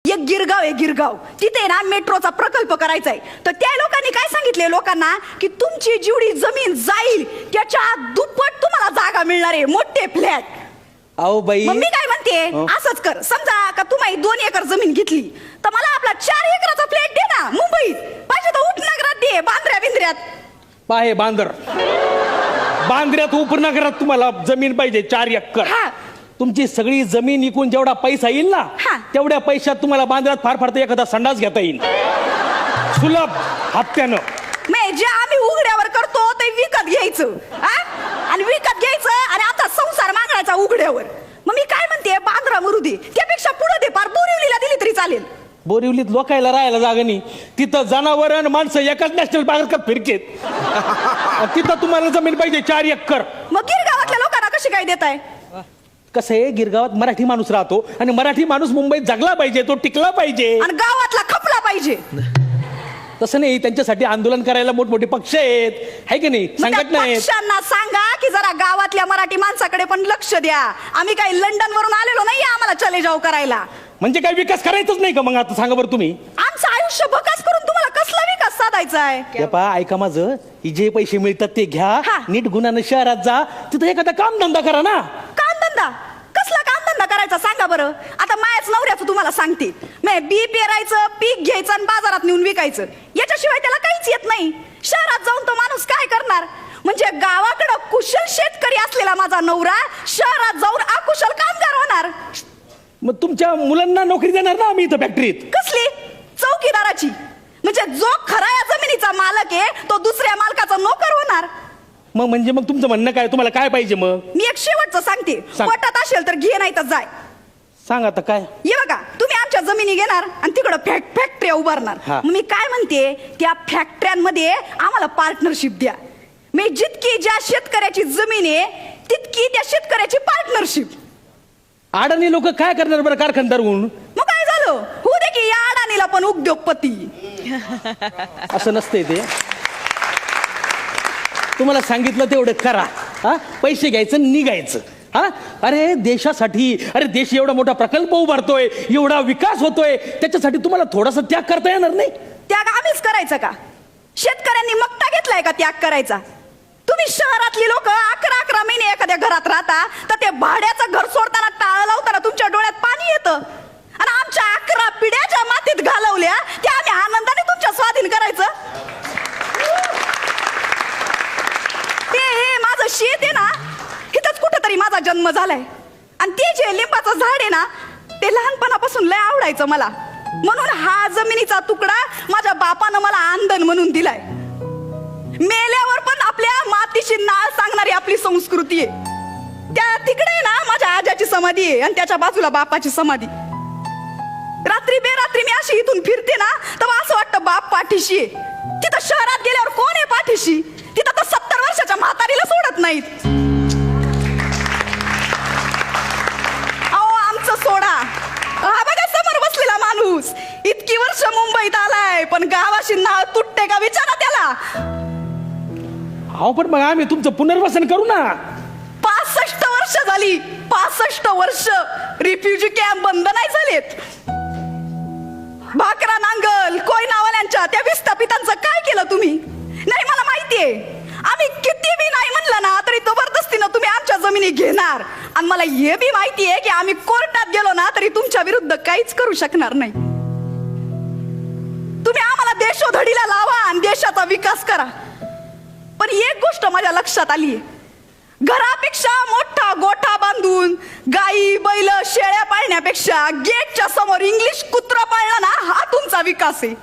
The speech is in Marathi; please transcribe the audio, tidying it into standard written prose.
एक गिरगाव आहे गिरगाव, तिथे ना मेट्रोचा प्रकल्प करायचा आहे. तर त्या लोकांनी काय सांगितले लोकांना की तुमची जेवढी जमीन जाईल त्याच्या दुप्पट तुम्हाला जागा मिळणार आहे, मोठे फ्लॅट. अहो बाई, मग मी काय म्हणते, असंच कर. समजा का तुम्ही 2 एकर जमीन घेतली तर मला आपला 4 एकराचा फ्लॅट दे ना मुंबईत. पाहिजे तर उपनगरात दे, बांद्र्या बिंद्र्यात. पाहे बांद्र्यात उपनगरात तुम्हाला जमीन पाहिजे 4 एकर. तुमची सगळी जमीन विकून जेवढा पैसा येईल ना, तेवढ्या पैशात तुम्हाला बांद्र्यात फार फार तर एखादा संडास घेता येईल सुलभ हप्त्यानं. जे आम्ही उघड्यावर करतो ते विकत घ्यायचं आणि विकत घ्यायचं आणि आता संसार मागायचा उघड्यावर. मग मी काय म्हणते, बांद्रा मरू दे, त्यापेक्षा पुढे दे, पार बोरिवलीला दिली तरी चालेल. बोरिवलीत लोकायला राहायला जागा नाही, तिथं जनावर आणि माणसं एकाच नॅशनल पार्कात फिरकेत. तिथं तुम्हाला जमीन पाहिजे 4 एकर. मग गिरगावातल्या लोकांना कशी काय देताय? कसं आहे, गिरगावात मराठी माणूस राहतो आणि मराठी माणूस मुंबईत जगला पाहिजे, तो टिकला पाहिजे आणि गावातला खपला पाहिजे. तसं नाही, त्यांच्यासाठी आंदोलन करायला मोठमोठे पक्ष आहेत, है की नाही, संघटना आहेत. पक्षांना सांगा की जरा गावातल्या मराठी माणसाकडे पण लक्ष द्या. आम्ही काही लंडन वरून आलेलो नाही आम्हाला चले जाऊ करायला. म्हणजे काय विकास करायचाच नाही का? मग आता सांगा बरं तुम्ही, आमचं आयुष्य भकास करून तुम्हाला कसला विकास साधायचा आहे? ऐका माझं, जे पैसे मिळतात ते घ्या, नीट गुणानं शहरात जा, तिथं एखादा कामधंदा करा ना. कामधंदा? कसला कामधंदा करायचा सांगा बरं. आता मायाच नवऱ्याचं तुम्हाला सांगते, बी पेरायचं, पीक घ्यायचं आणि बाजारात नेऊन विकायचं, याच्याशिवाय त्याला काहीच येत नाही. शहरात जाऊन तो माणूस काय करणार? म्हणजे गावाकडं कुशल शेतकरी असलेला माझा नवरा शहरात जाऊन अकुशल कामगार होणार. मग तुमच्या मुलांना नोकरी देणार ना आम्ही इथं फॅक्टरीत. कसली? चौकीदाराची. म्हणजे जो खरा या जमिनीचा मालक आहे तो दुसऱ्या मालकाचा नोकर होणार. मग तुमचं म्हणणं काय? तुम्हाला काय पाहिजे? मग मी एक शेवटचं सांगते, पटत असेल तर घे, नाही तर जाय. सांग आता काय. ये बघा, तुम्ही आमच्या जमिनी घेणार आणि तिकडं फॅक्टरी उभारणार. मी काय म्हणते, त्या फॅक्टऱ्यांमध्ये आम्हाला पार्टनरशिप द्या. मी जितकी ज्या शेतकऱ्याची जमीन आहे तितकी त्या शेतकऱ्याची पार्टनरशिप. अडाणी लोक काय करणार बरं कारखानदार होऊन? मग काय झालं, होऊ दे की या अडाणीला पण उद्योगपती. असं नसतंय ते. तुम्हाला सांगितलं तेवढं करा. पैसे घ्यायचं, निघायचं. अरे देशासाठी, अरे देश एवढा मोठा प्रकल्प उभारतोय, एवढा विकास होतोय, त्याच्यासाठी तुम्हाला थोडासा त्याग करता येणार नाही? त्याग आम्हीच करायचा का? शेतकऱ्यांनी मक्ता घेतलाय का त्याग करायचा? तुम्ही शहरातली लोक 11 महिने एखाद्या घरात राहता तर ते भाड्याचं घर सोडताना टाळं लावताना तुमच्या डोळ्यात पाणी येतं. आणि आमच्या 11 पिढ्या ज्या मातीत घालवल्या त्या आम्ही आनंदाने तुमच्या स्वाधीन करायचं. ते माझं शेत आहे ना, इथंच कुठंतरी माझा जन्म झालाय. आणि ते जे लिंबाचं झाड आहे ना, ते लहानपणापासून लय आवडायचं मला. म्हणून हा जमिनीचा तुकडा माझ्या बापानं मला आंदण म्हणून दिलाय. मेल्यावर पण आपल्या मातीशी नाळ सांगणारी आपली संस्कृती आहे. त्या तिकडे ना माझ्या आजाची समाधी आहे आणि त्याच्या बाजूला बापाची समाधी. रात्री बेरात्री मी अशी इथून फिरते ना तर असं वाटतं बाप पाठीशी आहे. तिथं शहरात गेल्यावर कोण आहे पाठीशी? तिथं तर 70 वर्षाच्या म्हातारीला सोडत नाहीत. अहो आमचं सोडा, हा बघा समोर बसलेला माणूस इतकी वर्ष मुंबईत आलाय पण गावाशी नाळ तुटते का विचारा त्याला. पण मग आम्ही तुमचं पुनर्वसन करू ना. 65 वर्ष झाली, 65 वर्ष रिफ्युजी कॅम्प बंद नाही झालेत. भाकरा नांगल कोयनावाल्यांच्या त्या विस्थापितांचं काय केलं तुम्ही? नाही, मला माहितीये, आम्ही किती बी नाही म्हणलं ना तरी जबरदस्तीनं तुम्ही आमच्या जमिनी घेणार. आणि मला हे बी माहितीये की आम्ही कोर्टात गेलो ना तरी तुमच्या विरुद्ध काहीच करू शकणार नाही. तुम्ही आम्हाला देशोधडीला लावा आणि देशाचा विकास करा. पण एक गोष्ट माझ्या लक्षात आली, घरापेक्षा मोठा गोठा बांधून गाई बैल शेळ्या पाळण्यापेक्षा गेटच्या समोर इंग्लिश कुत्रा पाळणं ना, हा तुमचा विकास आहे.